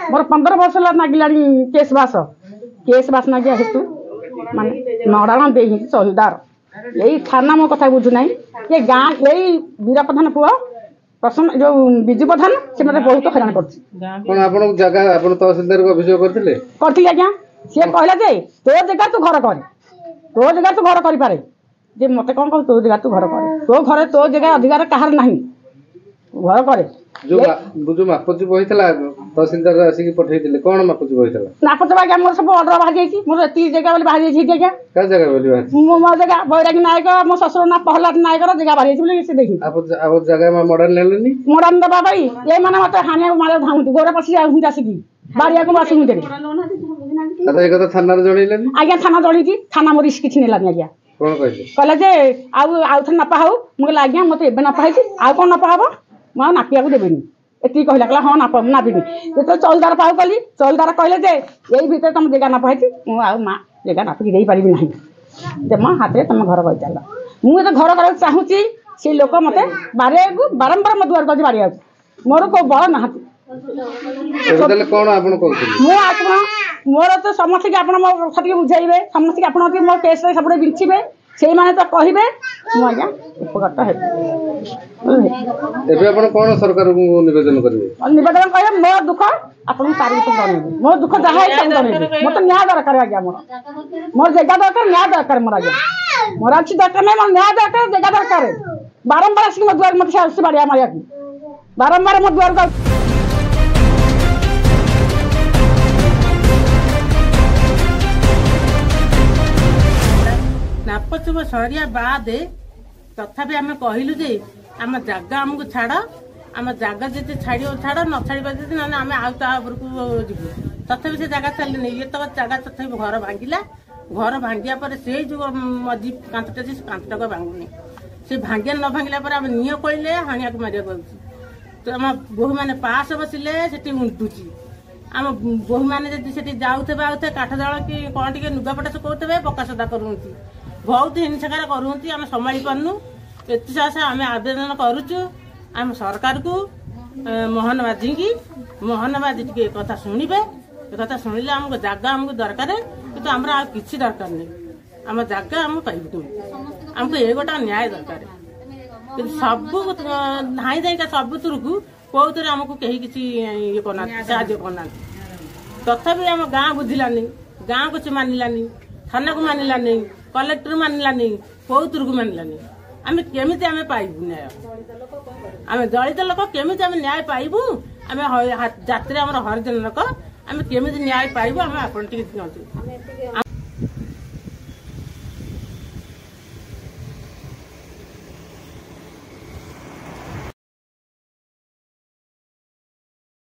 मोर 15 वर्ष नागिला केस बास नागिया हेतु माने नड़ाण दे चौलदार यही थाना मो कथा बुझुना ये गाँ यही वीर प्रधान पुआ प्रसन्न जो विजु प्रधान से मत बहुत हैरान कर तहसीलदार को अभियोग करते आज्ञा सी कहला जे तो जगह तू घर कर तो जगह तू घर करे जे मत कौन कह तो जगह तू घर कर तो घर तो जगह अधिकार कहार ना घर करे जो मापचुप होता तहसीलदार आसिक पठे कौन मापचुप होता नापचुप आज्ञा मोर सब अर्डर बाहर जाइए मोर एति जगह बोली बाहर जाइए आज्ञा क्या जगह बोली बाहर मो जगह बैरागी नायक मो ससुर ना प्रहलाद नायक जगह बाहर जाइए से देखी आप जगह में मॉडर्न लेलेनी मॉडर्न दबा भाई ये माने मत हाने मारे धाउंती गोरे पसी आउंती आसिकी बारिया को बासी हुंते आता एक तो थाना रे जणैलेनी आज्ञा थाना जणैती थाना मोर रिस्क किछि नेलानी आज्ञा कोन कहले कहला जे आउ थ नपा हाउ मु आज्ञा मते एबे नपा हैछि आ कोन नपा हबो म नापिया को देबेनी एति कहला कहला हां नापा नापिनी तो चौलदार पाउ कली चौलदार कहले जे एई भीतर तुम जगह नापा हैछि मु आ मा जगह नापि देई परिबि नाही जे म हाथे तुम घर कहि चला मु तो घर कर चाहूची से लोक मते बारंबार म दुआर कहि बारिया मोर को बळ नाहति कौन आपन कहते मोर तो समस्त आप बुझे समस्त आप मो केस सब बिछे से माने तो कहे मुझे उपकृत है कौन सरकार को निवेदन करेंगे निवेदन कहे मो दुख आपको तारीख जनइबी मो दुख जहाँ जनइबी मत न्याय दरकार आज्ञा मोर जगह दरकार न्याय दरकार मोर आज्ञा मोर अच्छी दरकार नहीं मोर न्याय दरकार जगह दरकार बारंबार आसिक मो दुआर मत से बाड़िया मारिया बारंबार मो दुआर नापचुप सरिया बाद तथापि आम कहलु जे आम जगह आमको छाड़ आम जगह जी छाड़ छाड़ न छाड़ ना आम आउरक जीव तथापि से जगह चलने ये तो जगह तथापि घर भांगिला घर भांगिया पर से जो मझी कांतटा से कांतटा को भांगुनी से भांगिया न भांगिला पर आम निह कहले हाणिया को मारिया तो आम बोहू मैंने पास बसिले से उंटुची आम बोहू मैंने जब जाऊे आउे काठ दल कि कौन टे लुगापटा सुखाऊे पक्का सदा करुँच बहुत हिंसाकार करुँच आम संभाली पार्नु एत साहस आम आवेदन करुचु आम सरकार को मोहन माझी की मोहन माझी टे कथा शुणे कथा शुणिले आमको जगह आमको दरकार कि आम कि दरकार नहीं आम जगह आम पाइबू आमको ये गोटा न्याय दरकार सब धाई जाइका सब को कौन आमको कहीं किसी ये करना साहय करना तथापि आम गाँ बुझिलानी गाँ को मानिलानी थाना को मानिलानी कलेक्टर मानिलानी कौतर को मानिलानी आम केमी आम पाइबू न्याय आम दलित लोक केमी आम न्याय पाइबू आम जाति आम हरिजन लोक आम केमी न्याय पाइबू आम आप